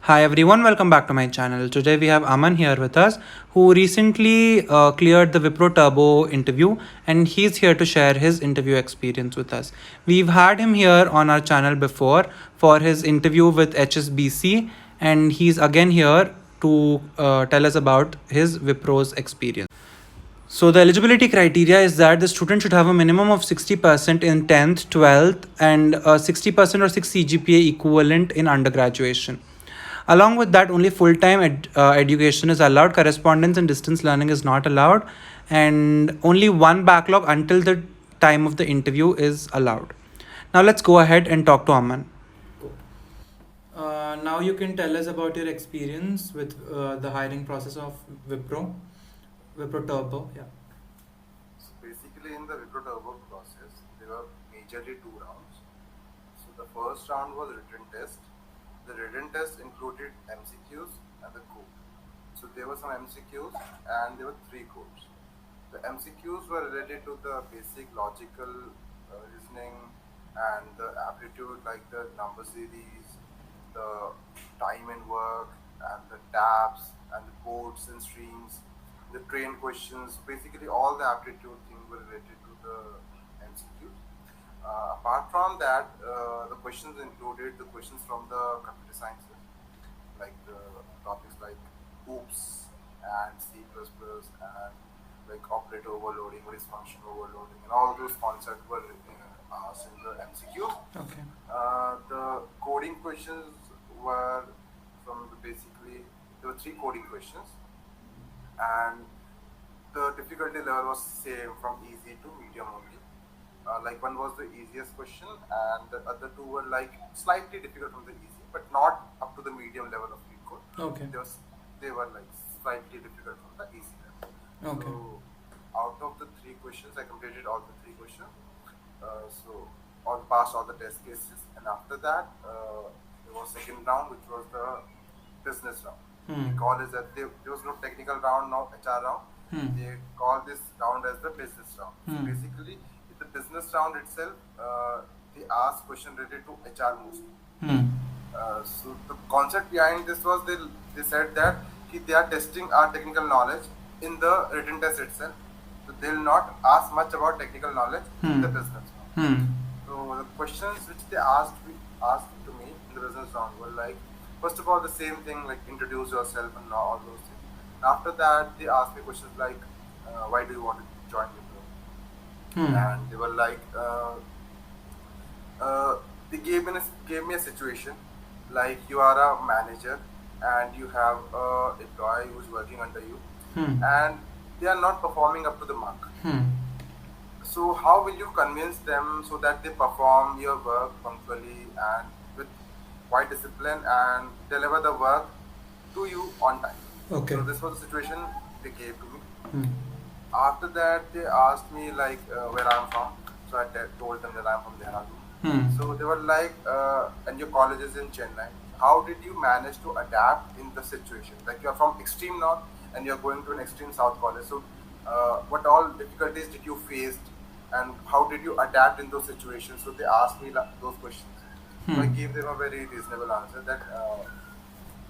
Hi everyone, welcome back to my channel. Today we have Aman here with us who recently cleared the Wipro Turbo interview and he's here to share his interview experience with us. We've had him here on our channel before for his interview with HSBC and he's again here to tell us about his Wipro's experience. So the eligibility criteria is that the student should have a minimum of 60% in 10th, 12th and 60% or 6 CGPA equivalent in undergraduation. Along with that, only full-time education is allowed. Correspondence and distance learning is not allowed. And only one backlog until the time of the interview is allowed. Now let's go ahead and talk to Aman. Now you can tell us about your experience with the hiring process of Wipro Turbo. Yeah. So basically, in the Wipro Turbo process, there were majorly two rounds. So the first round was written test. The written test included MCQs and the code. So there were some MCQs and there were three codes. The MCQs were related to the basic logical reasoning and the aptitude, like the number series, the time and work, and the tabs, and the codes and streams, the train questions. Basically, all the aptitude things were related to the MCQs. Apart from that, the questions included the questions from the computer sciences, like the topics like OOPS and C++ and like operator overloading, what is function overloading, and all those concepts were asked in the MCQ. Okay. The coding questions were from basically there were three coding questions, and the difficulty level was same from easy to medium only. Like one was the easiest question, and the other two were like slightly difficult from the easy, but not up to the medium level of lead code. Okay. They were like slightly difficult from the easy level. Okay. So out of the three questions, I completed all the three questions. So all passed all the test cases, and after that, there was second round, which was the business round. We call it that there was no technical round, no HR round. They call this round as the business round. So basically, in the business round itself, they asked question related to HR mostly. So the concept behind this was they said that they are testing our technical knowledge in the written test itself. So they'll not ask much about technical knowledge in the business round. So the questions which they asked to me in the business round were like, first of all, the same thing like introduce yourself and all those things. After that, they asked me questions like, why do you want to join Wipro? And they were like, they gave me a situation like you are a manager and you have a employee who's working under you, and they are not performing up to the mark. So how will you convince them so that they perform your work punctually and with quite discipline and deliver the work to you on time? Okay. So this was the situation they gave to me. After that, they asked me like where I'm from. So I told them that I'm from Dehradun. So they were like, and your college is in Chennai. How did you manage to adapt in the situation? Like you're from extreme north and you're going to an extreme south college. So what all difficulties did you face, and how did you adapt in those situations? So they asked me those questions. So I gave them a very reasonable answer that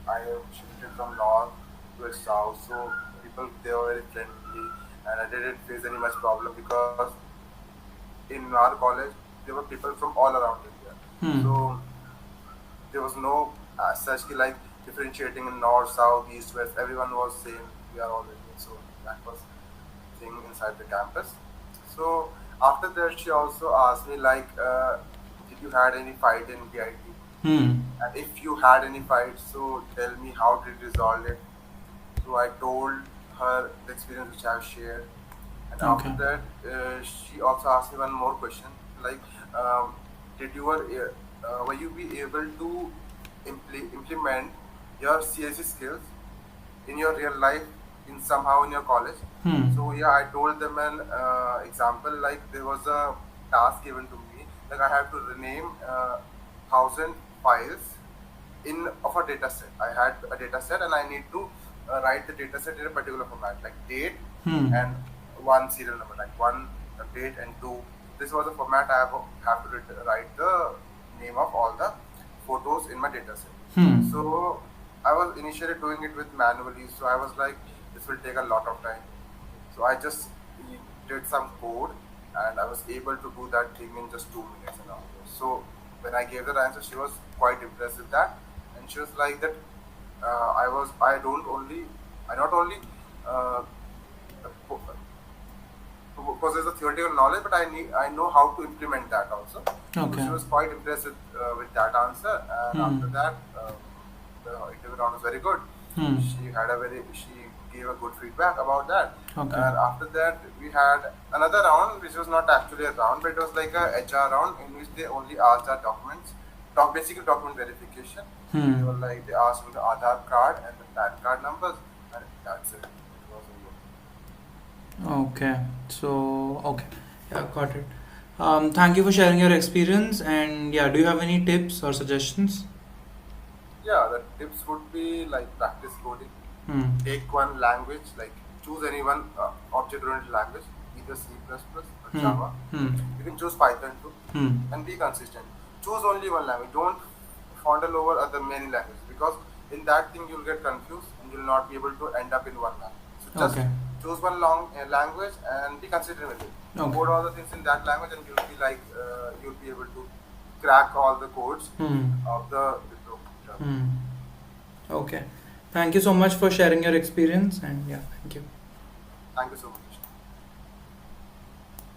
I shifted from north to south, so people they were very friendly, and I didn't face any much problem because in our college there were people from all around India. So there was no such like differentiating in north, south, east, west. Everyone was same. We are all Indian, so that was thing inside the campus. So after that, she also asked me like, did you had any fight in VIT? And if you had any fight, so tell me how did you resolve it. So I told her the experience which I have shared, and Okay. after that, she also asked me one more question like, did you were you be able to implement your CSE skills in your real life in somehow in your college? So yeah, I told them an example like there was a task given to me like I have to rename 1,000 files in of a data set. I had a data set and I need to write the data set in a particular format like date and one serial number like one date and two. This was the format I have to write the name of all the photos in my data set. So I was initially doing it with manually, so I was like, this will take a lot of time. So I just did some code, and I was able to do that thing in just 2 minutes and all. So when I gave that answer, she was quite impressed with that, and she was like that. I not only uh, po- possess the theoretical knowledge, but I know how to implement that also. So Okay. she was quite impressed with that answer, and after that, the interview round was very good. Hmm. She gave a good feedback about that. Okay. And after that, we had another round, which was not actually a round, but it was like a HR round in which they only asked our documents, basically document verification. They were like, they asked for the Aadhaar card and the PAN card numbers, and that's it. It was over. Okay. So, okay. Yeah, got it. Thank you for sharing your experience. And yeah, do you have any tips or suggestions? Yeah, the tips would be like practice coding. Hmm. Take one language, like choose any one object-oriented language, either C++ or Hmm. Java. Hmm. You can choose Python too, Hmm. and be consistent. Choose only one language. Don't fondle over other many languages, because in that thing you'll get confused and you'll not be able to end up in one language. So just Okay. choose one long language and be consistent with it. Okay. Code all the things in that language, and you'll be like you'll be able to crack all the codes Hmm. of the Wipro job. Hmm. Okay. Thank you so much for sharing your experience. And yeah, thank you. Thank you so much.